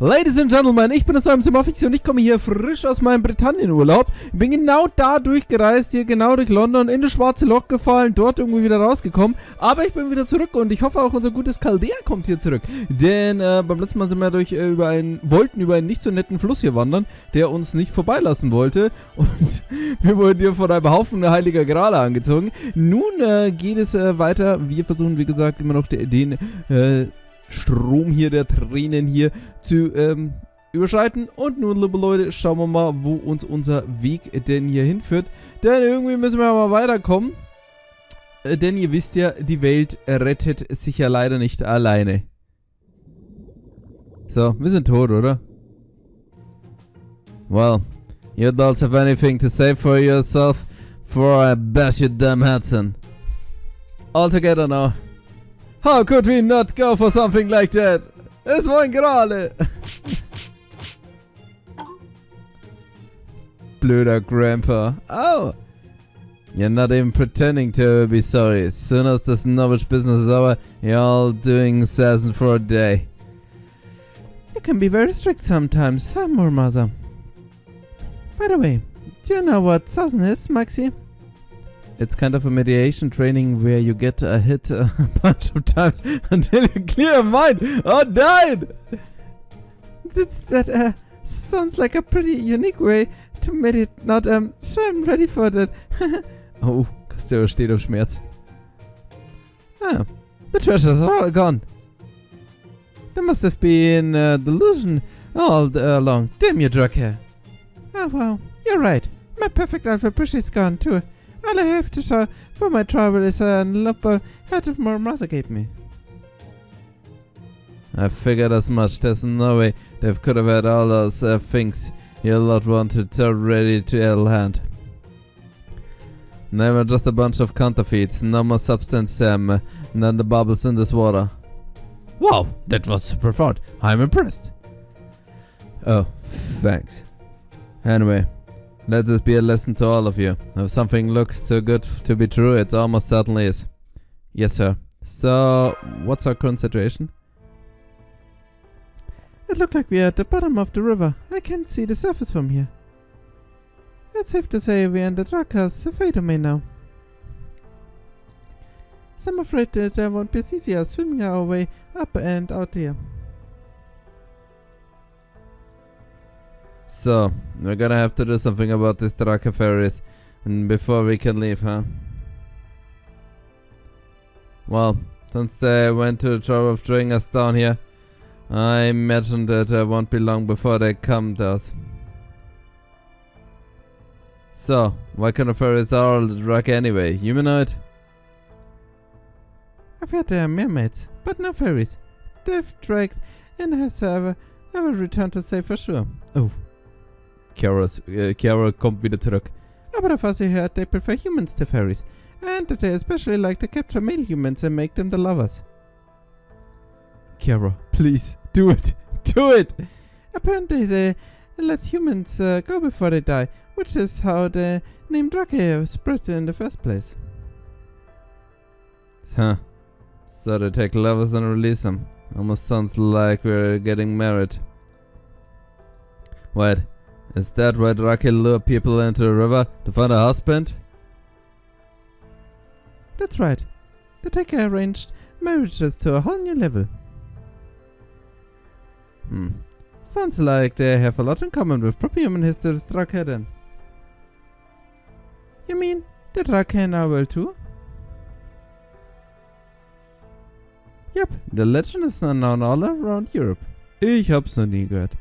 Ladies and Gentlemen, ich bin das Simafix und ich komme hier frisch aus meinem Britannien-Urlaub. Bin genau da durchgereist, hier genau durch London, in das schwarze Loch gefallen, dort irgendwie wieder rausgekommen. Aber ich bin wieder zurück und ich hoffe auch unser gutes Chaldea kommt hier zurück. Denn beim letzten Mal sind wir wollten über einen nicht so netten Fluss hier wandern, der uns nicht vorbeilassen wollte. Und wir wurden hier von einem Haufen heiliger Grale angezogen. Nun geht es weiter. Wir versuchen, wie gesagt, immer noch den Strom hier der Tränen hier zu überschreiten. Und nun, liebe Leute, schauen wir mal, wo uns unser Weg denn hier hinführt. Denn irgendwie müssen wir mal weiterkommen. Denn ihr wisst ja, die Welt rettet sich ja leider nicht alleine. So, wir sind tot, oder? Well, you don't have anything to say for yourself, for I bash your damn heads in. All together now. How could we not go for something like that? Es war ein Grale. Blöder Grandpa. Oh. You're not even pretending to be sorry. As soon as this snobbish business is over, you're all doing assassin for a day. You can be very strict sometimes, huh, Mother? By the way, do you know what assassin is, Maxi? It's kind of a mediation training where you get hit a bunch of times until you clear your mind. Oh, nein! That sounds like a pretty unique way to meditate. Not, so I'm ready for that. Oh, Costello steht auf Schmerzen. Ah, the treasures are all gone. There must have been a delusion all along. Damn you, drug hair. Oh, wow, you're right. My perfect alpha brush is gone, too. All I have to show for my trouble is a lump head of my mother gave me. I figured as much. There's no way they could have had all those things your lot wanted so ready to hand. They were just a bunch of counterfeits. No more substance than the bubbles in this water. Wow, that was profound. I'm impressed. Oh, thanks. Anyway. Let this be a lesson to all of you. If something looks too good to be true, it almost certainly is. Yes, sir. So, what's our current situation? It looked like we're at the bottom of the river. I can't see the surface from here. It's safe to say we're in the Drakas Fae domain now. So I'm afraid that there won't be as easy as swimming our way up and out here. So, we're gonna have to do something about these Draka ferries before we can leave, huh? Well, since they went to the trouble of drawing us down here, I imagine that it won't be long before they come to us. So, why kind of ferries are all the Draka anyway? Humanoid? I've heard they are mermaids, but no fairies. They've dragged and has ever returned to safe for sure. Oh. Chiara kommt wieder zurück. Aber I've also heard they prefer humans to fairies. And that they especially like to capture male humans and make them the lovers. Chiara, please, do it! Do it! Apparently they let humans go before they die, which is how the name Drake spread in the first place. Huh. So they take lovers and release them. Almost sounds like we're getting married. Wait. Is that why Drake lure people into the river to find a husband? That's right. The Drake arranged marriages to a whole new level. Sounds like they have a lot in common with proper human history as Drake then. You mean the Drake in our world too? Yep, the legend is known all around Europe. Ich hab's noch nie gehört.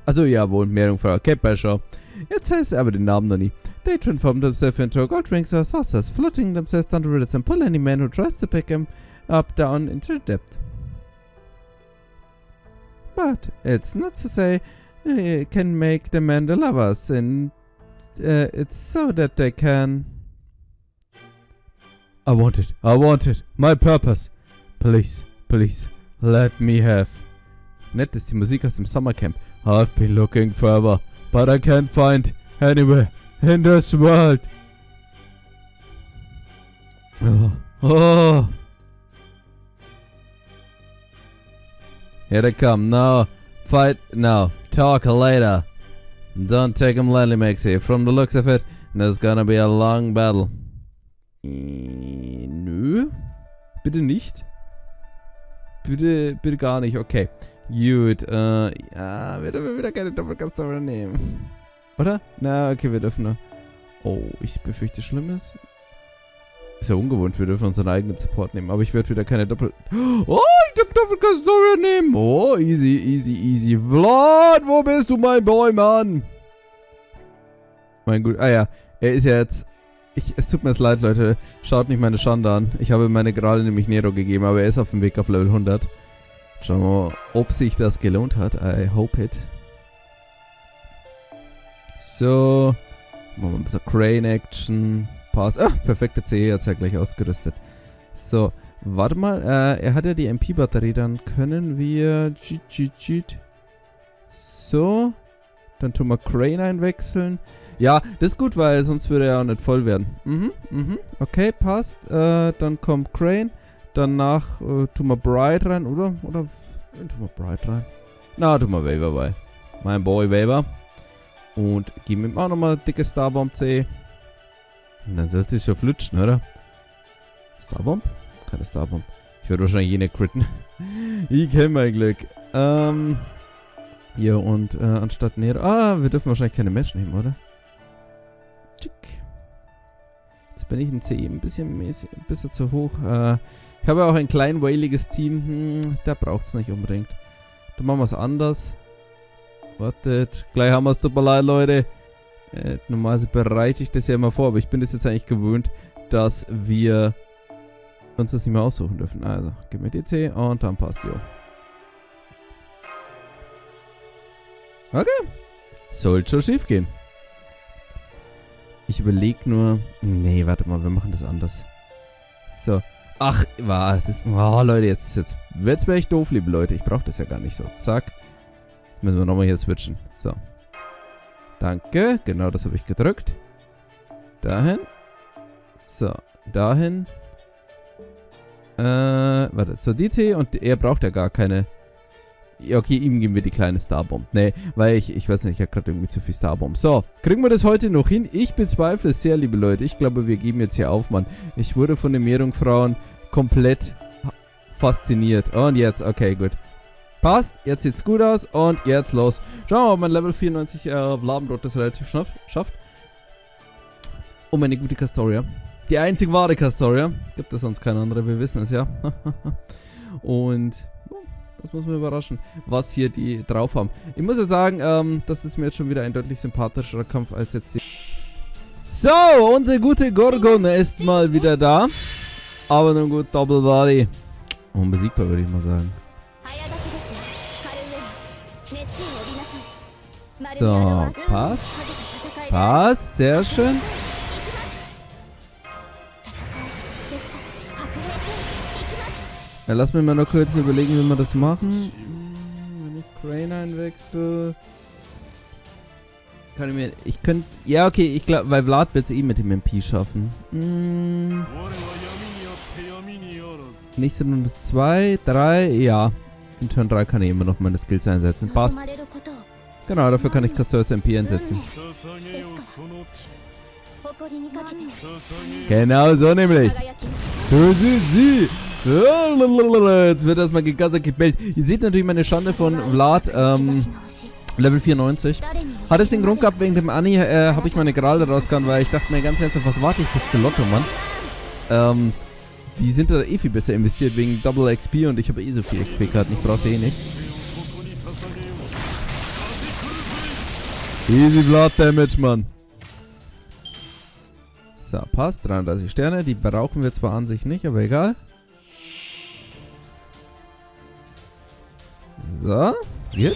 Also ja, wohl, Meerjungfrau, kennt man schon. Jetzt heißt aber den Namen noch nie. They transform themselves into gold rings or saucers, floating themselves down the rivers and pull any man who tries to pick them up down into the depth. But it's not to say can make the men the lovers, and it's so that they can... I want it, my purpose. Please, please, let me have. Nett ist die Musik aus dem Summercamp. I've been looking forever, but I can't find anywhere in this world. Oh. Here they come now. Fight now. Talk later. Don't take him lightly, Maxie. From the looks of it, there's gonna be a long battle. Nö. Bitte nicht. Bitte gar nicht. Okay. Gut. Ja, wir dürfen wieder keine Doppelkastorie nehmen. Oder? Na, okay, wir dürfen nur... Oh, ich befürchte Schlimmes. Ist ja ungewohnt, wir dürfen unseren eigenen Support nehmen. Aber ich werde wieder keine Oh, ich darf Doppelkastorie nehmen. Oh, easy, easy, easy. Vlad, wo bist du, mein Boy, Mann? Mein Gut. Ah ja, er ist ja jetzt... Es tut mir jetzt leid, Leute. Schaut nicht meine Schande an. Ich habe meine gerade nämlich Nero gegeben, aber er ist auf dem Weg auf Level 100. Schauen wir mal, ob sich das gelohnt hat. I hope it. So. Machen wir ein bisschen Crane-Action. Pass. Ah, perfekte CE hat es ja gleich ausgerüstet. So. Warte mal. Er hat ja die MP-Batterie. Dann können wir... So. Dann tun wir Crane einwechseln. Ja, das ist gut, weil sonst würde er auch nicht voll werden. Okay, passt. Dann kommt Crane. Danach tun wir Bright rein, oder? Oder tun wir Bright rein? Na, tun wir Waver bei. Mein Boy Waver. Und geben ihm auch nochmal dicke Starbomb C. Und dann sollte es schon flutschen, oder? Starbomb? Keine Starbomb. Ich werde wahrscheinlich jene critten. Ich kenne mein Glück. Ja, und anstatt Nero... Ah, wir dürfen wahrscheinlich keine Match nehmen, oder? Tschick. Jetzt bin ich in CE ein bisschen zu hoch. Ich habe auch ein klein whaliges Team. Der braucht es nicht unbedingt. Dann machen wir es anders. Wartet. Gleich haben wir es. Tut mir leid, Leute. Normalerweise bereite ich das ja immer vor. Aber ich bin das jetzt eigentlich gewöhnt, dass wir uns das nicht mehr aussuchen dürfen. Also, gib mir die C und dann passt jo. Okay. Sollte schon schief gehen. Ich überlege nur... Nee, warte mal, wir machen das anders. So. Ach, was ist... Oh, Leute, jetzt wäre ich doof, liebe Leute. Ich brauche das ja gar nicht so. Zack. Müssen wir nochmal hier switchen. So. Danke. Genau, das habe ich gedrückt. Dahin. So. Dahin. Warte. So, die C und er braucht ja gar keine... Ja, okay, ihm geben wir die kleine Starbomb. Nee, weil ich weiß nicht, ich habe gerade irgendwie zu viel Starbomb. So, kriegen wir das heute noch hin? Ich bezweifle es sehr, liebe Leute. Ich glaube, wir geben jetzt hier auf, Mann. Ich wurde von den Meerjungfrauen komplett fasziniert. Und jetzt, okay, gut. Passt, jetzt sieht's gut aus und jetzt los. Schauen wir mal, ob mein Level 94 Vladenbrot das relativ schafft. Oh, meine gute Castoria. Die einzig wahre Castoria. Gibt es sonst keine andere, wir wissen es ja. Und... Das muss man überraschen, was hier die drauf haben. Ich muss ja sagen, das ist mir jetzt schon wieder ein deutlich sympathischerer Kampf als jetzt die... So, unsere gute Gorgon ist mal wieder da. Aber nun gut, Double Body. Unbesiegbar, würde ich mal sagen. So, passt. Passt, sehr schön. Ja, lass mich mal noch kurz überlegen, wie wir das machen. Wenn ich Crane einwechsel. Kann ich mir... Ich könnte... Ja, okay, ich glaube, weil Vlad wird es eh mit dem MP schaffen. Nächste Runde 2, 3, ja. In Turn 3 kann ich immer noch meine Skills einsetzen. Passt. Genau, dafür kann ich Castors MP einsetzen. Genau so nämlich. So. Jetzt wird erstmal gegassert gebellt. Ihr seht natürlich meine Schande von Vlad, Level 94. Hat es den Grund gehabt, wegen dem Ani habe ich meine Gerade rausgehauen, weil ich dachte mir ganz ernsthaft, was warte ich bis zu Lotto, Mann. Die sind da eh viel besser investiert wegen Double XP und ich habe eh so viel XP-Karten, ich brauche sie eh nicht. Easy Blood Damage, Mann. So, passt. 33 Sterne. Die brauchen wir zwar an sich nicht, aber egal. So. Geht.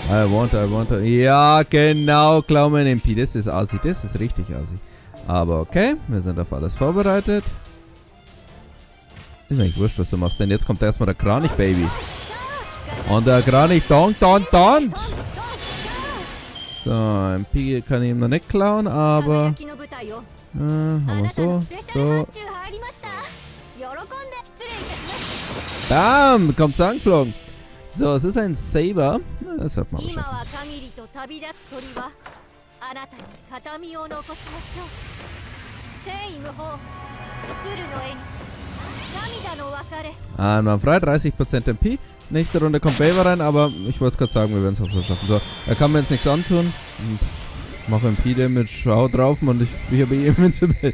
I want. Ja, genau. Klau mein MP. Das ist assi. Das ist richtig assi. Aber okay. Wir sind auf alles vorbereitet. Ist mir nicht wurscht, was du machst. Denn jetzt kommt erstmal der Kranich, Baby. Und der Kranich. Don't. So, MP kann ich ihm noch nicht klauen, aber... haben wir so. Bam! Kommt angeflogen. So, es ist ein Saber. Das hat man geschafft. Man frei, 30% MP. Nächste Runde kommt Baver rein, aber ich wollte es gerade sagen, wir werden es auch so schaffen. So, er kann mir jetzt nichts antun. Ich mache MP-Damage, hau drauf und ich habe Invincible.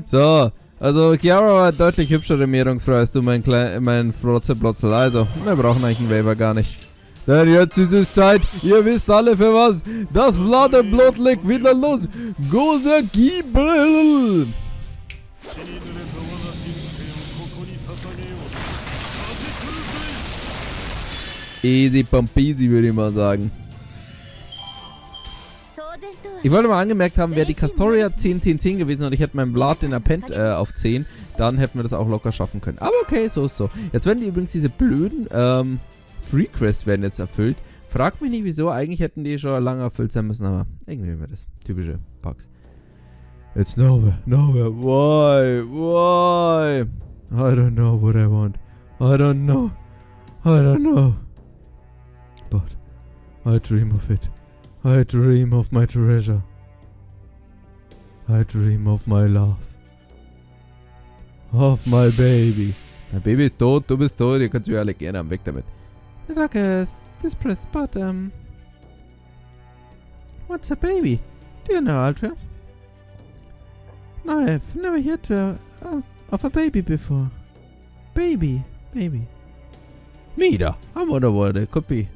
So, also Chiara war deutlich hübschere Mehrungsfrau als du, mein Frotzeblotzel. Also, wir brauchen eigentlich einen Waver gar nicht. Denn jetzt ist es Zeit, ihr wisst alle für was. Das Vladerblut legt wieder los. Großer Giebel! Easy Pompisi, würde ich mal sagen. Ich wollte mal angemerkt haben, wäre die Castoria 10-10-10 gewesen und ich hätte meinen Vlad in Append auf 10, dann hätten wir das auch locker schaffen können. Aber okay, so ist so. Jetzt werden die übrigens diese blöden Free Quests werden jetzt erfüllt. Fragt mich nicht wieso, eigentlich hätten die schon lange erfüllt sein müssen, aber irgendwie wäre das typische Bugs. It's nowhere, why? I don't know what I want. I don't know. But I dream of it. I dream of my treasure. I dream of my love. Of my baby. Mein Baby ist tot, du bist tot, ihr könnt mich alle gerne am Weg damit. The doctor is distressed, but what's a baby? Do you know, Ultra? No, I've never heard of a baby before. Baby. Neither. I wonder what it could be.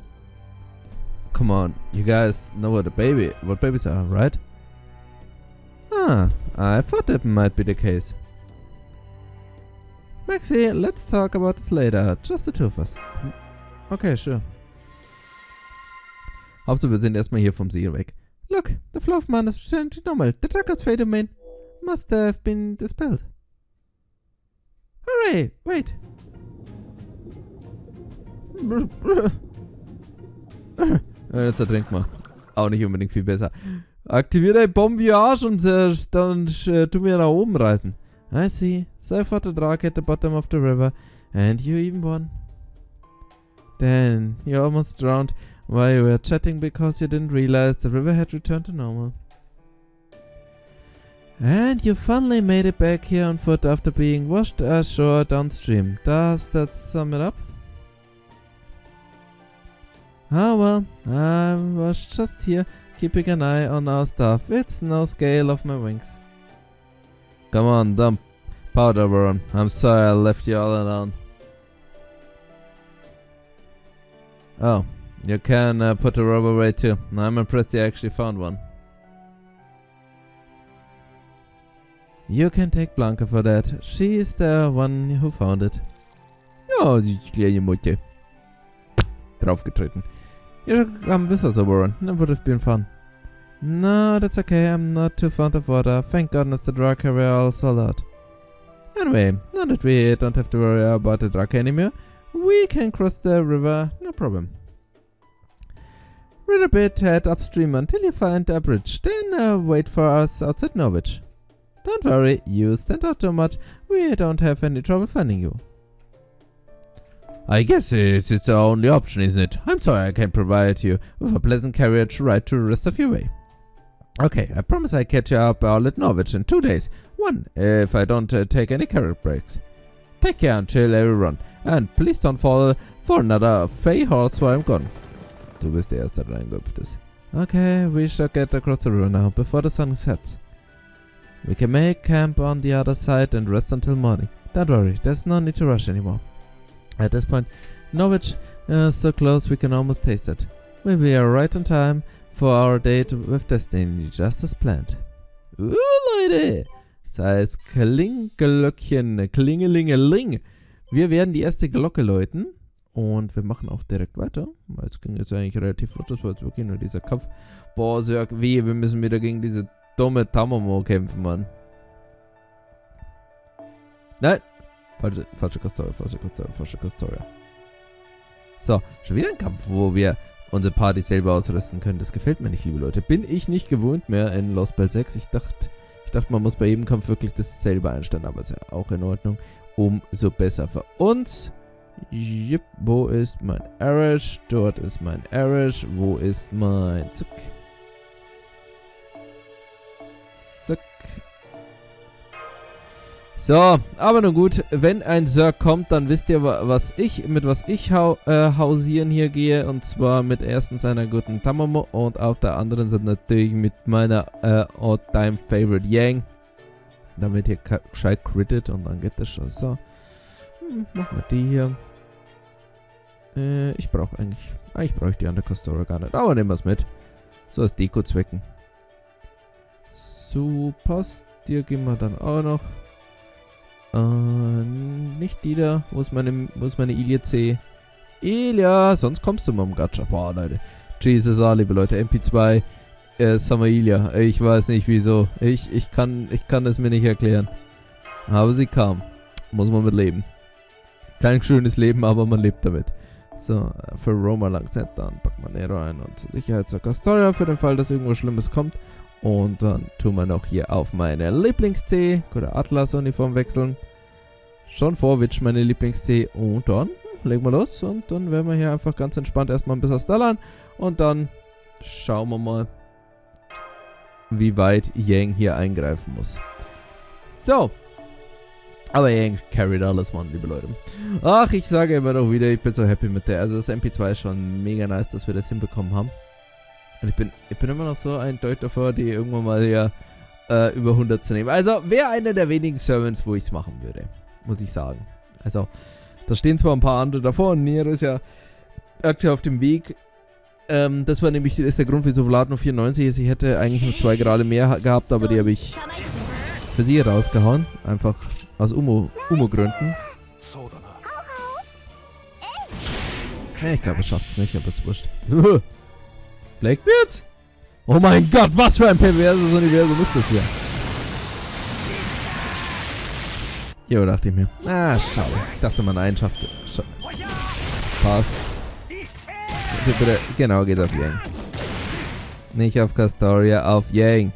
Come on, you guys know what babies are, right? Ah, I thought that might be the case. Maxie, let's talk about this later. Just the two of us. Okay, sure. Hauptsache, wir sind erstmal hier vom See weg. Look, the flow of mana is returned to normal. The tracker's fate domain must have been dispelled. Hooray! Wait. Jetzt ertrinkt man. Auch nicht unbedingt viel besser. Aktiviere dein Bon Voyage und dann tun wir nach oben reisen. I see. So I fought the drake at the bottom of the river. And you even won. Then you almost drowned while you were chatting because you didn't realize the river had returned to normal. And you finally made it back here on foot after being washed ashore downstream. Does that sum it up? Ah well, I was just here keeping an eye on our stuff. It's no scale of my wings. Come on, dump powder Baron. I'm sorry I left you all alone. Oh, you can put a rope away too. I'm impressed you actually found one. You can take Blanca for that. She is the one who found it. Ja, die kleine Mutter. Draufgetreten. You're with us, Baron. That would have been fun. No, that's okay. I'm not too fond of water. Thank goodness the drake were all sold out. Anyway, now that we don't have to worry about the drake anymore, we can cross the river, no problem. Read a bit, head upstream until you find a bridge, then wait for us outside Norwich. Don't worry, you stand out too much, we don't have any trouble finding you. I guess it is the only option, isn't it? I'm sorry I can't provide you with a pleasant carriage ride to the rest of your way. Okay, I promise I'll catch you up all at Norwich in 2 days. One, if I don't take any carrot breaks. Take care until everyone. And please don't fall for another Fae horse while I'm gone. Du bist der Erste, der reingehüpft ist. Okay, we shall get across the river now, before the sun sets. We can make camp on the other side and rest until morning. Don't worry, there's no need to rush anymore. At this point, Norwich is so close we can almost taste it. We'll be right on time for our date with Destiny, just as planned. Leute! Das heißt Klingelglöckchen, Klingelingeling. Wir werden die erste Glocke läuten und wir machen auch direkt weiter. Es ging jetzt eigentlich relativ flott, das war jetzt wirklich nur dieser Kampf. Boah, Sörg, wir müssen wieder gegen diese dumme Tamamo kämpfen, Mann. Nein! Falsche Castoria. So, schon wieder ein Kampf, wo wir unsere Party selber ausrüsten können. Das gefällt mir nicht, liebe Leute. Bin ich nicht gewohnt mehr in Lostbelt 6. Ich dachte, man muss bei jedem Kampf wirklich das selber einstellen, aber ist ja auch in Ordnung. Umso besser für uns. Jip, wo ist mein Arish? Dort ist mein Arish. Wo ist mein... Zack. Zack. So, aber nun gut, wenn ein Sir kommt, dann wisst ihr, mit was ich hausieren hier gehe. Und zwar mit erstens einer guten Tamamo und auf der anderen Seite natürlich mit meiner all-time favorite Yang. Damit hier gescheit crittet und dann geht das schon. So, machen wir die hier. Ich brauche eigentlich brauche ich die andere Kastora gar nicht, aber nehmen wir es mit. So als Deko-Zwecken. So, passt. Dir geben wir dann auch noch. Nicht die da. Wo ist meine Ilia C? Ilia, sonst kommst du mal im Gacha. Boah, Leute. Jesus, liebe Leute. MP2. Summer Ilia. Ich weiß nicht wieso. Ich kann es mir nicht erklären. Aber sie kam. Muss man mit leben. Kein schönes Leben, aber man lebt damit. So, für Roma Langzeit, dann packen wir Nero ein und zur Sicherheit zur Castoria für den Fall, dass irgendwas Schlimmes kommt. Und dann tun wir noch hier auf meine Lieblings-C, oder Atlas-Uniform wechseln. Schon Vorwitsch meine Lieblings-C. Und dann legen wir los. Und dann werden wir hier einfach ganz entspannt erstmal ein bisschen stallern. Und dann schauen wir mal, wie weit Yang hier eingreifen muss. So. Aber Yang carried alles, Mann, liebe Leute. Ach, ich sage immer noch wieder, ich bin so happy mit der. Also das MP2 ist schon mega nice, dass wir das hinbekommen haben. Und ich bin immer noch so ein Deut davor, die irgendwann mal hier über 100 zu nehmen. Also wäre einer der wenigen Servants, wo ich es machen würde. Muss ich sagen. Also, da stehen zwar ein paar andere davor und Nero ist ja aktuell auf dem Weg. Das war nämlich der Grund, wieso Vlad nur 94 ist. Ich hätte eigentlich nur 2 gerade mehr gehabt, aber die habe ich für sie rausgehauen. Einfach aus Umo-Gründen. Ich glaube, er schafft es nicht, aber es ist wurscht. Blackbeard? Oh mein Gott, was für ein perverses Universum ist das hier? Jo, dachte ich mir. Ah, schade. Ich dachte, man einen schafft. Passt. Bitte, genau, geht auf Yang. Nicht auf Castoria, auf Yang.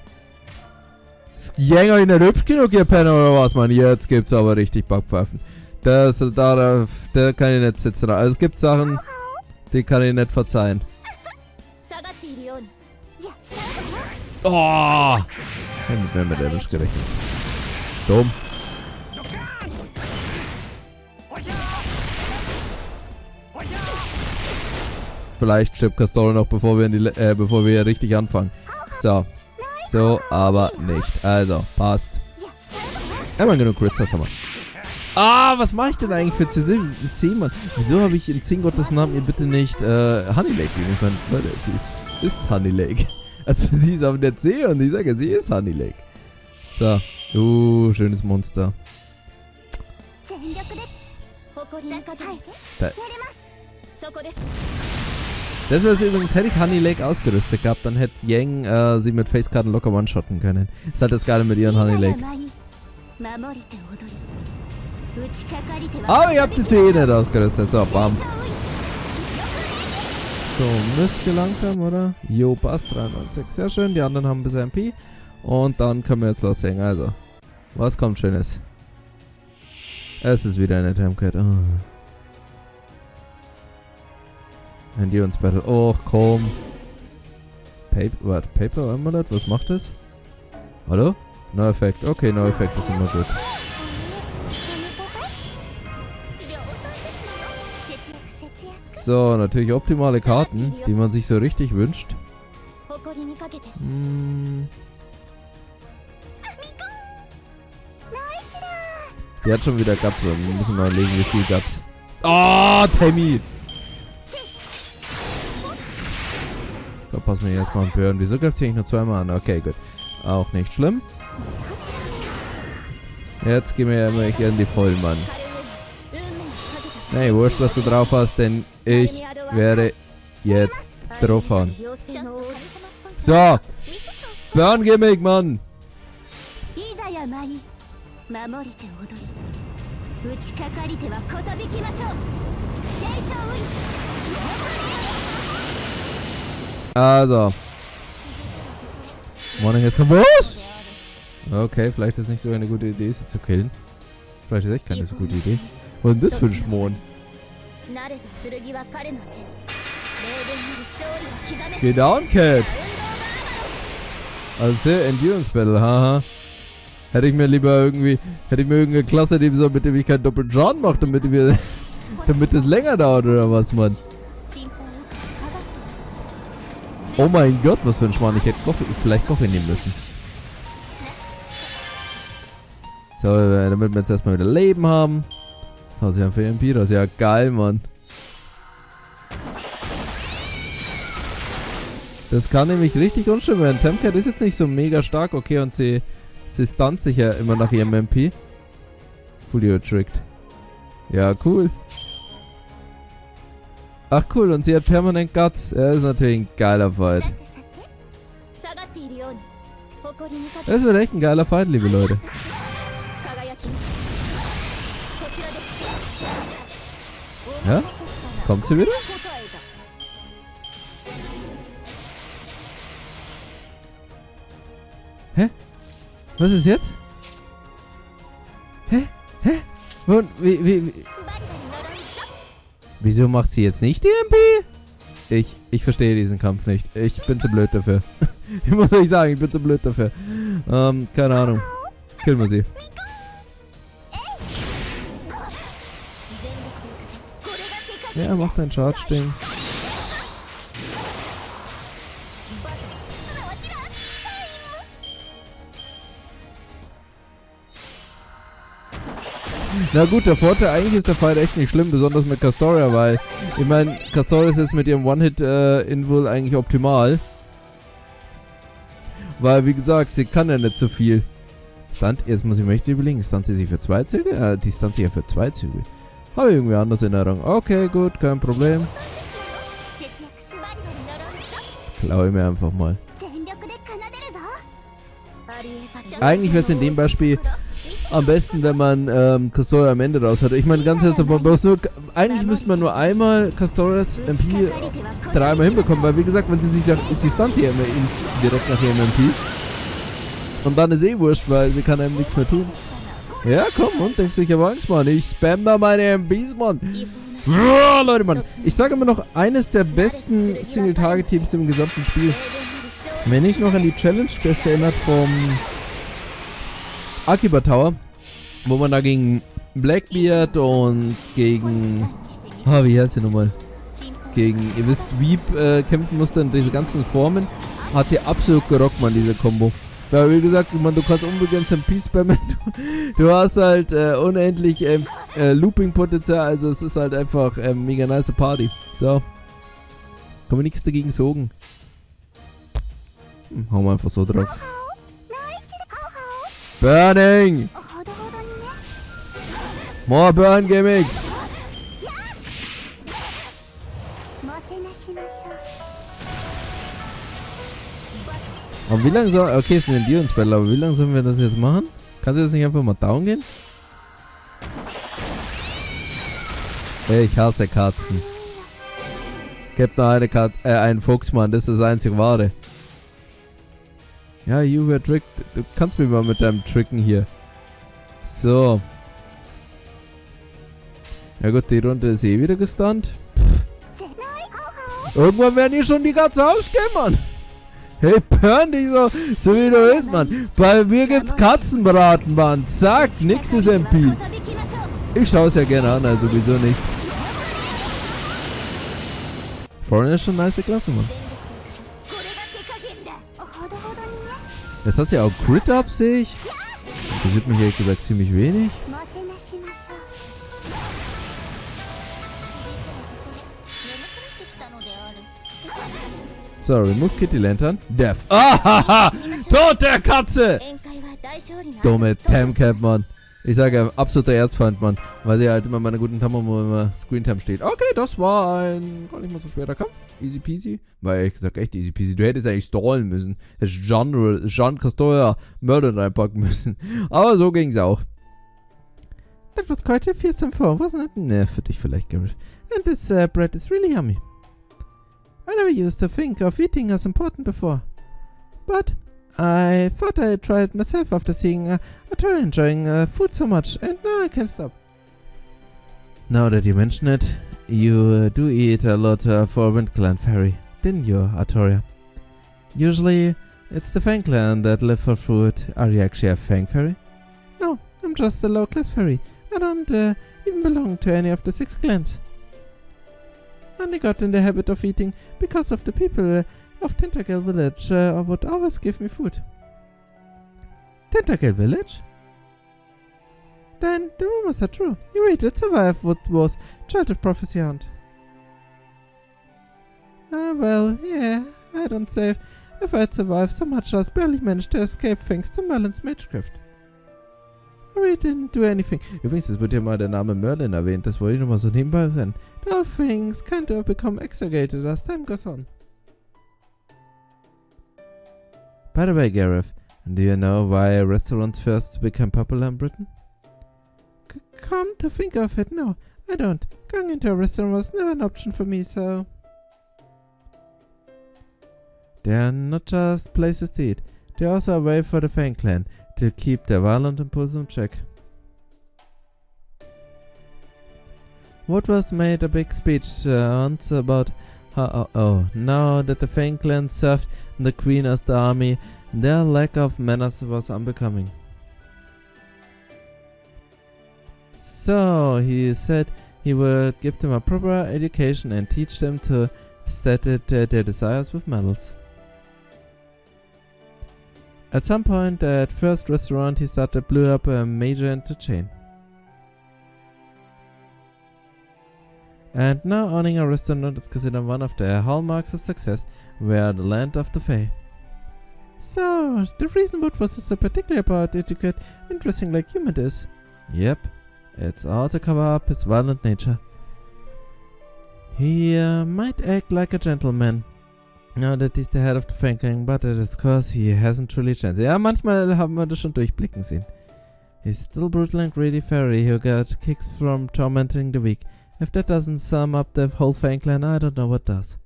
Ist Yang euch nicht hübsch genug, ihr Penner, oder was, man? Jetzt gibt's aber richtig Backpfeifen. Da kann ich nicht sitzen. Also es gibt Sachen, die kann ich nicht verzeihen. Oh! Ich hab mit mehr mit Damage gerechnet. Dumm. Vielleicht stirbt Castoria noch, bevor wir richtig anfangen. So. So, aber nicht. Also, passt. Einmal genug Crits, das haben wir. Ah, was mache ich denn eigentlich für C, Mann? Wieso habe ich in 10 Gottes Namen ihr bitte nicht Honey Lake gegeben? Ich meine, Leute, sie ist Honey Lake. Also sie ist auf der C und ich sage, sie ist Honey Lake. So. Schönes Monster. Das wäre übrigens, hätte ich Honey Lake ausgerüstet gehabt, dann hätte Yang sie mit Facekarten locker one-shotten können. Das hat das gerade mit ihren Honey Lake. Aber ihr habt die C nicht ausgerüstet. So, bam. So, müsste gelangt haben, oder? Jo, passt, 93. Sehr schön, die anderen haben bis MP. Und dann können wir jetzt loslegen. Also, was kommt Schönes? Es ist wieder eine Timecat. Oh. Endurance Battle. Oh, komm. Paper Amulet? Was macht das? Hallo? No Effekt. Okay, No Effekt ist immer gut. So, natürlich optimale Karten, die man sich so richtig wünscht. Die hat schon wieder Guts, wir müssen mal legen, wie viel Guts. Oh, Demi! So, passen wir jetzt mal an Burn. Wieso greift sie eigentlich nur 2-mal an? Okay, gut. Auch nicht schlimm. Jetzt gehen wir ja immer hier in die Vollen, Mann. Hey, wurscht, was du drauf hast, denn ich werde jetzt drauf hauen. So! Burn-Gimmick, Mann! Also. Morning jetzt kommt was? Okay, vielleicht ist es nicht so eine gute Idee, sie zu killen. Vielleicht ist echt keine so gute Idee. Was ist denn das für ein Schmoren? Get down, Cat. Also sehr Endurance Battle, haha. Hätte ich mir irgendeine Klasse nehmen sollen, mit dem ich keinen doppelten Schaden mache, damit es länger dauert oder was, Mann. Oh mein Gott, was für ein Schmarrn. Ich hätte vielleicht Koffein nehmen müssen. So, damit wir jetzt erstmal wieder Leben haben. Das hat sich einfach MP, das ist ja geil, Mann. Das kann nämlich richtig unschön werden. Temcat ist jetzt nicht so mega stark, okay, und sie stunt sich ja immer nach ihrem MP. Fully tricked. Ja, cool. Ach cool, und sie hat permanent Guts. Ja, das ist natürlich ein geiler Fight. Das wird echt ein geiler Fight, liebe Leute. Ja? Kommt sie wieder? Hä? Was ist jetzt? Hä? Und wieso macht sie jetzt nicht die MP? Ich verstehe diesen Kampf nicht. Ich bin zu blöd dafür. Ich muss euch sagen, ich bin zu blöd dafür. Keine Ahnung. Killen wir sie. Ja, macht ein Charge-Ding. Na gut, der Vorteil, eigentlich ist der Fight echt nicht schlimm, besonders mit Castoria, weil, ich meine, Castoria ist jetzt mit ihrem One-Hit-Invul eigentlich optimal. Weil, wie gesagt, sie kann ja nicht so viel. Jetzt muss ich mir echt überlegen, stunt sie sich für 2 Züge? Die stunt sie ja für 2 Züge. Habe ich irgendwie anders in Erinnerung. Okay, gut, kein Problem. Klaue ich mir einfach mal. Eigentlich wäre es in dem Beispiel am besten, wenn man Castoria am Ende raus hat. Ich meine, ganz ehrlich, eigentlich müsste man nur einmal Castorias MP 3-mal hinbekommen, weil wie gesagt, wenn sie sich dann ist die Stunt hier immer direkt nach ihrem MP. Und dann ist eh wurscht, weil sie kann einem nichts mehr tun. Ja, komm, und denkst du, ich habe Angst, Mann. Ich spam da meine MPs, Mann. Oh, Leute, Mann. Ich sage immer noch, eines der besten Single-Target-Teams im gesamten Spiel. Wenn ich noch an die Challenge-Beste erinnert vom Akiba Tower, wo man da gegen Blackbeard und gegen, wie heißt die nochmal? Gegen, ihr wisst, Weep kämpfen musste und diese ganzen Formen, hat sie absolut gerockt, man, diese Combo. Weil, wie gesagt, man, du kannst unbegrenzt MP spammen, du hast halt unendlich Looping-Potenzial, also es ist halt einfach mega nice Party. So. Kann man nichts dagegen sagen. Hauen wir einfach so drauf. Burning! More Burn Gimmicks! Aber wie lange soll... Okay, es ist ein Endurance Battle, aber wie lange sollen wir das jetzt machen? Kannst du jetzt nicht einfach mal down gehen? Hey, ich hasse Katzen. Gibt noch einen Fuchs, Mann, das ist das einzig wahre. Ja, you were tricked. Du kannst mich mal mit deinem Tricken hier. So. Ja gut, die Runde ist eh wieder gestunt. Irgendwann werden hier schon die Katzen ausgehen, Mann. Hey, burn dich so wie du bist, Mann. Bei mir gibt's Katzenbraten, Mann. Zack, nix ist MP. Ich schaue es ja gerne an, also wieso nicht. Vorne ist schon eine nice Klasse, Mann. Jetzt hat sie auch Crit-Up, sehe ich. Interessiert mich ehrlich gesagt ziemlich wenig. So, remove Kitty Lantern. Death. Ahaha! Tod der Katze! Dumme Tamcap, Mann. Ich sage, absoluter Erzfeind, Mann. Weil sie halt immer bei einer guten Tammo immer Screentime steht. Okay, das war ein gar nicht mal so schwerer Kampf. Easy peasy. Weil ich gesagt, echt easy peasy. Du hättest eigentlich stallen müssen. Hättest Jean Castoria Mörder reinpacken müssen. Aber so ging's auch. That was quite a fearsome foe, wasn't it? Ne, für dich vielleicht, Gareth. And this bread is really yummy. I never used to think of eating as important before. But I thought I tried myself after seeing Arthur enjoying food so much, and now I can't stop. Now that you mention it, You do eat a lot for Wind Clan Fairy, didn't you, Artoria? Usually, it's the Fang Clan that live for food. Are you actually a Fang Fairy? No, I'm just a low-class fairy. I don't even belong to any of the 6 clans. I only got in the habit of eating because of the people of Tentacle Village would always give me food. Tentacle Village? Then the rumors are true. You did survive what was childhood prophecy hunt. Well, yeah, I don't say if I'd survived so much as barely managed to escape thanks to Merlins Magecraft. I really didn't do anything. Übrigens, es wird hier mal der Name Merlin erwähnt, das wollte ich nochmal so nebenbei sein. All things kind of become exaggerated as time goes on. By the way, Gareth, do you know why restaurants first became popular in Britain? Come to think of it, no, I don't. Going into a restaurant was never an option for me, so... They're not just places to eat, they're also a way for the Fang Clan to keep their violent impulse in check. What was made a big speech once about how, now that the Fang Clan served the Queen as the army, their lack of manners was unbecoming. So he said he would give them a proper education and teach them to state their desires with medals. At some point, at first restaurant he started blew up a major into chain. And now owning a restaurant is considered one of the hallmarks of success. We are the land of the Fae. So, the reason what was so particular about etiquette interesting like human is? Yep, it's all to cover up his violent nature. He might act like a gentleman, now that he's the head of the Fang Clan, but at his course he hasn't truly changed. Ja, manchmal haben wir das schon durchblicken sehen. He's still brutal and greedy fairy who got kicks from tormenting the weak. If that doesn't sum up the whole Fang Clan, I don't know what does.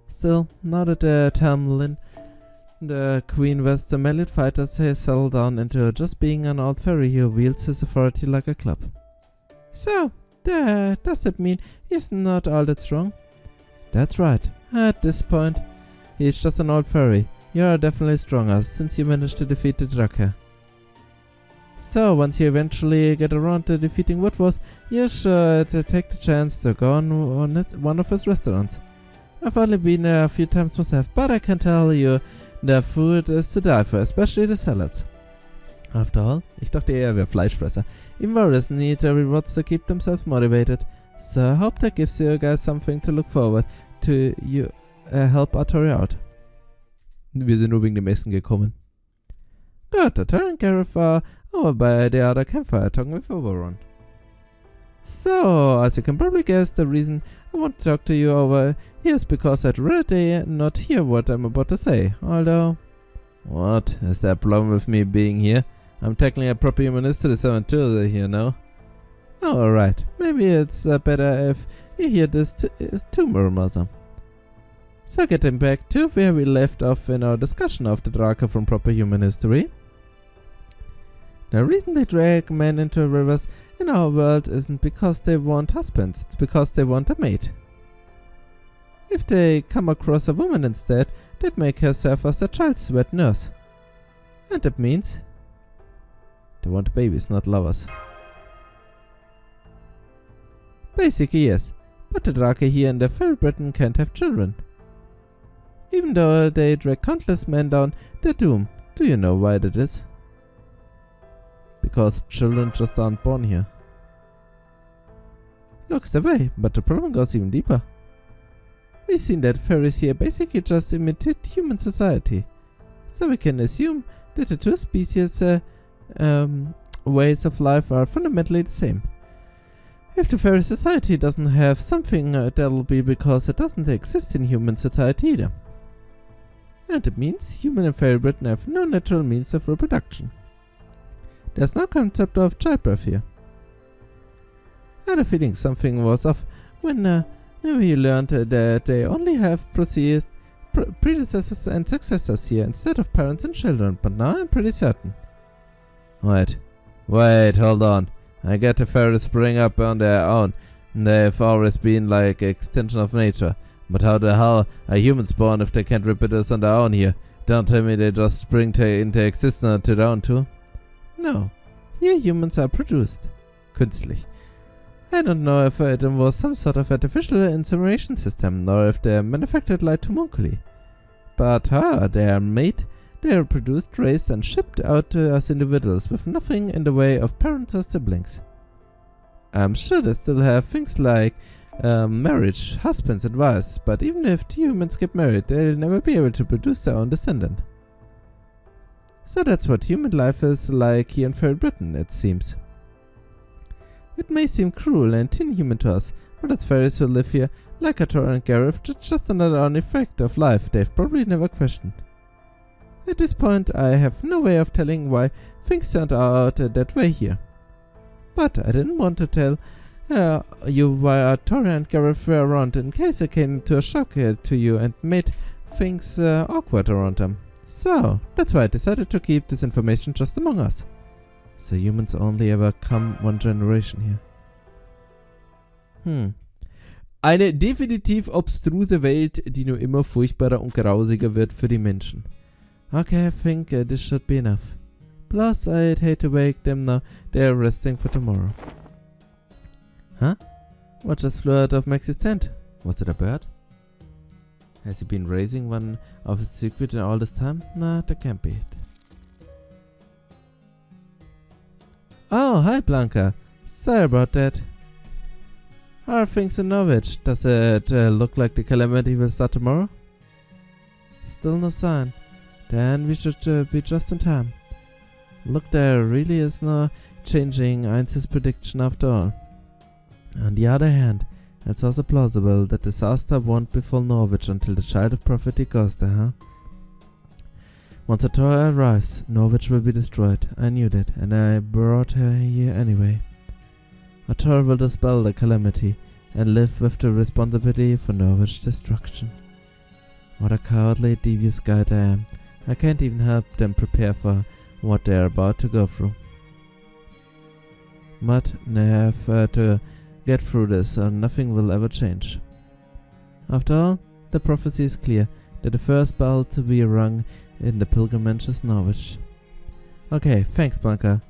Still, now that Tamlin, the Queen West, the melee fighters has settled down into just being an old fairy who wields his authority like a club. So, does that mean he's not all that strong? That's right. At this point, he's just an old fairy. You're definitely stronger, since you managed to defeat the Drake. So, once you eventually get around to defeating Woodwars, you should take the chance to go on one of his restaurants. I've only been there a few times myself, but I can tell you, the food is to die for, especially the salads. After all, ich dachte er wäre Fleischfresser. Even warriors need rewards to keep themselves motivated. So I hope that gives you guys something to look forward to. You help Artoria out. Wir sind nur wegen dem Essen gekommen. Gut, Artoria and Gareth are over by the other campfire talking with Oberon. So, as you can probably guess, the reason I want to talk to you over here is because I'd rather not hear what I'm about to say. Although, what? Is there a problem with me being here? I'm tackling a proper human history too, you know? Oh, alright. Maybe it's better if you hear this too, Murmasa. So getting back to where we left off in our discussion of the Drake from proper human history. The reason they drag men into rivers in our world isn't because they want husbands, it's because they want a mate. If they come across a woman instead, they'd make her serve as their child's wet nurse. And that means they want babies, not lovers. Basically yes, but the Drake here in the fairy Britain can't have children. Even though they drag countless men down their doom. Do you know why that is? Because children just aren't born here. Looks the way, but the problem goes even deeper. We've seen that fairies here basically just imitate human society. So we can assume that the two species' ways of life are fundamentally the same. If the fairy society doesn't have something, that'll be because it doesn't exist in human society either. And it means human and fairy Britain have no natural means of reproduction. There's no concept of childbirth here. I had a feeling something was off when we learned that they only have predecessors and successors here instead of parents and children, but now I'm pretty certain. Wait, hold on. I get the fairies spring up on their own. They've always been like an extension of nature. But how the hell are humans born if they can't reproduce on their own here? Don't tell me they just spring into existence to their own too. No. Here humans are produced. Künstlich. I don't know if it was some sort of artificial insemination system, or if they're manufactured like homunculi. But they are made, they are produced, raised and shipped out to us individuals with nothing in the way of parents or siblings. I'm sure they still have things like marriage, husbands and wives, but even if two humans get married, they'll never be able to produce their own descendant. So that's what human life is like here in Fairy Britain, it seems. It may seem cruel and inhuman to us, but it's fairies who live here, like Ator and Gareth, just another effect of life they've probably never questioned. At this point, I have no way of telling why things turned out that way here. But I didn't want to tell you why Ator and Gareth were around in case it came to a shock to you and made things awkward around them. So, that's why I decided to keep this information just among us. So humans only ever come one generation here. Eine definitiv obstruse Welt, die nur immer furchtbarer und grausiger wird für die Menschen. Okay, I think this should be enough. Plus, I'd hate to wake them now. They're resting for tomorrow. Huh? What just flew out of Max's tent? Was it a bird? Has he been raising one of his secret in all this time? Nah, that can't be it. Oh, hi Blanca. Sorry about that. How are things in Norwich? Does it look like the calamity will start tomorrow? Still no sign. Then we should be just in time. Look, there really is no changing Einz's prediction after all. On the other hand, it's also plausible that disaster won't befall Norwich until the child of prophecy goes there, huh? Once Ator arrives, Norwich will be destroyed. I knew that, and I brought her here anyway. Ator will dispel the calamity and live with the responsibility for Norwich's destruction. What a cowardly, devious guide I am. I can't even help them prepare for what they are about to go through. But they have to get through this, or nothing will ever change. After all, the prophecy is clear that the first bell to be rung in the pilgrimage is Norwich. Okay, thanks Blanca.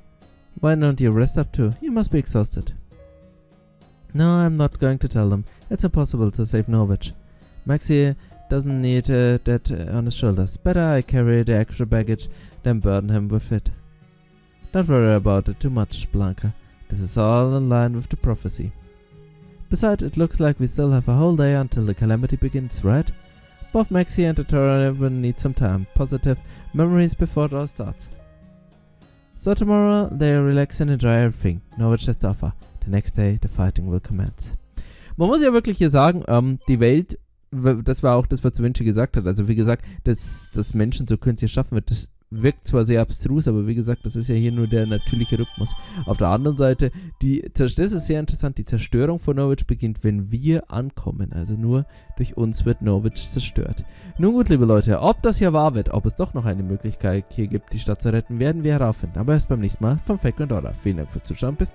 Why don't you rest up too? You must be exhausted. No, I'm not going to tell them. It's impossible to save Norwich. Maxie doesn't need that on his shoulders. Better I carry the extra baggage than burden him with it. Don't worry about it too much, Blanca. This is all in line with the prophecy. Besides, it looks like we still have a whole day until the calamity begins, right? Both Maxie and Ator will need some time, positive memories before it all starts. So tomorrow they relax and enjoy everything Norwich has to offer. The next day the fighting will commence. Man muss ja wirklich hier sagen, die Welt, das war auch das, was Vinci gesagt hat. Also wie gesagt, dass Menschen so künstlich schaffen wird, das wirkt zwar sehr abstrus, aber wie gesagt, das ist ja hier nur der natürliche Rhythmus. Auf der anderen Seite, das ist sehr interessant, die Zerstörung von Norwich beginnt, wenn wir ankommen. Also nur durch uns wird Norwich zerstört. Nun gut, liebe Leute, ob das hier wahr wird, ob es doch noch eine Möglichkeit hier gibt, die Stadt zu retten, werden wir herausfinden. Aber erst beim nächsten Mal vom Fake und Order. Vielen Dank fürs Zuschauen, bis